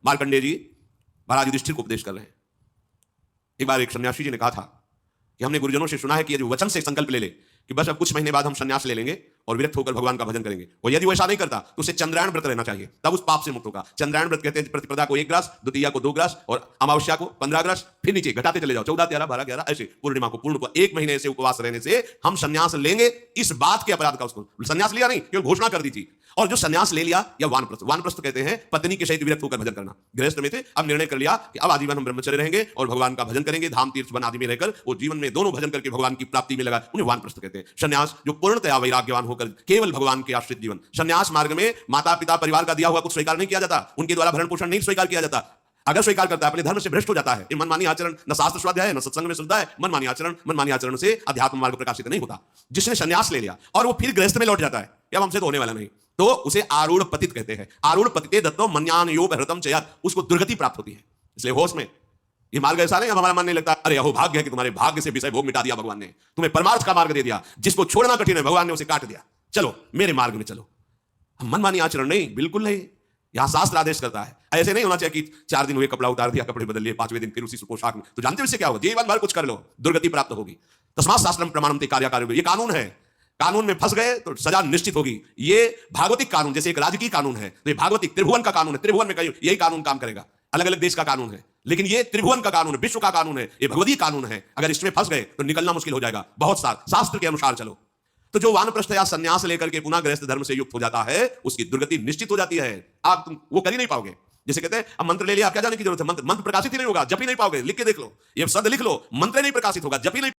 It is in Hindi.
मार्कंडेय जी महाराज युधिष्ठिर को उपदेश कर रहे हैं। एक बार एक सन्यासी जी ने कहा था कि हमने गुरुजनों से सुना है कि यदि वचन से संकल्प ले ले कि बस अब कुछ महीने बाद हम संन्यास ले लेंगे और विरक्त होकर भगवान का भजन करेंगे, और यदि वो ऐसा नहीं करता तो उसे चंद्रायण व्रत रहना चाहिए, तब उस पाप से मुक्त होगा। चंद्रायण व्रत कहते हैं प्रतिपदा को 1 ग्रास, द्वितीया को 2 ग्रास और अमावस्या को 15 ग्रास, फिर नीचे घटाते चले जाओ 14, 13, 12, 11 ऐसे पूर्णिमा को पूर्ण को 1 महीने से उपवास रहने से हम संन्यास लेंगे। इस बात के अपराध का उसको संन्यास लिया नहीं, केवल घोषणा कर दी थी। और जो संन्यास ले लिया या वानप्रस्थ, वानप्रस्थ कहते हैं पत्नी के सहित विरक्त होकर भजन करना। गृहस्थ में थे, अब निर्णय कर लिया कि अब आजीवन हम ब्रह्मचर्य रहेंगे और भगवान का भजन करेंगे, धाम तीर्थ वन आदि में रहकर वो जीवन में दोनों भजन करके भगवान की प्राप्ति में लगा, उन्हें वानप्रस्थ कहते हैं। संन्यास जो पूर्णतया वैराग्यवान होकर केवल भगवान के आश्रित जीवन। संन्यास मार्ग में माता पिता परिवार का दिया हुआ कुछ स्वीकार नहीं किया जाता, उनके द्वारा भरण पोषण नहीं स्वीकार किया जाता। अगर स्वीकार करता है अपने धर्म से भ्रष्ट हो जाता है। ये मनमानी आचरण न शास्त्र स्वाध्याय है न सत्संग में श्रद्धा है। मनमानी आचरण से अध्यात्म मार्ग प्रकाशित नहीं होता। जिसने संन्यास ले लिया और वो फिर गृहस्थ में लौट जाता है, अब हमसे तो होने वाला नहीं, तो उसे आरूढ़ पतित कहते हैं। आरूढ़ पतिते दत्तो मन्यान योग हृतम चयत, उसको दुर्गति प्राप्त होती है। इसलिए होश में ये मार्ग ऐसा नहीं हमारा मन नहीं लगता, अरे अहो भाग्य है कि तुम्हारे भाग्य से विषय भोग मिटा दिया भगवान ने, तुम्हें परमार्थ का मार्ग दे दिया, जिसको छोड़ना कठिन है भगवान ने उसे काट दिया, चलो मेरे मार्ग में चलो। हम मनमानी आचरण नहीं, बिल्कुल नहीं। यहां शास्त्र आदेश करता है, ऐसे नहीं होना चाहिए कि 4 दिन हुए कपड़ा उतार दिया, कपड़े बदल लिए, 5वें दिन फिर उसी पोशाक में, तो जानते हो इससे क्या होगा? जीवन भर कुछ कर लो, दुर्गति प्राप्त होगी। तस्मात् शास्त्रम प्रमाणम ते कार्याकार्य, ये कानून है। कानून में फंस गए तो सजा निश्चित होगी। ये भागवतिक कानून जैसे एक राजकीय कानून है, तो ये भागवतिक त्रिभुवन का कानून है। त्रिभुवन में कहीं यही कानून काम करेगा। अलग अलग देश का कानून है, लेकिन ये त्रिभुवन का कानून है, विश्व का कानून है, ये भगवतीय कानून है। अगर इसमें फंस गए तो निकलना मुश्किल हो जाएगा। बहुत सार शास्त्र के अनुसार चलो। तो जो वानप्रस्थ या संन्यास लेकर के पुनः गृहस्थ धर्म से युक्त हो जाता है, उसकी दुर्गति निश्चित हो जाती है। आप तुम वो कर ही नहीं पाओगे। जैसे कहते हैं अब मंत्र ले लिया, आप क्या जाने की जरूरत है? मंत्र प्रकाशित ही नहीं होगा, जप ही नहीं पाओगे। लिख के देख लो, ये शब्द लिख लो, मंत्र नहीं प्रकाशित होगा, जप ही नहीं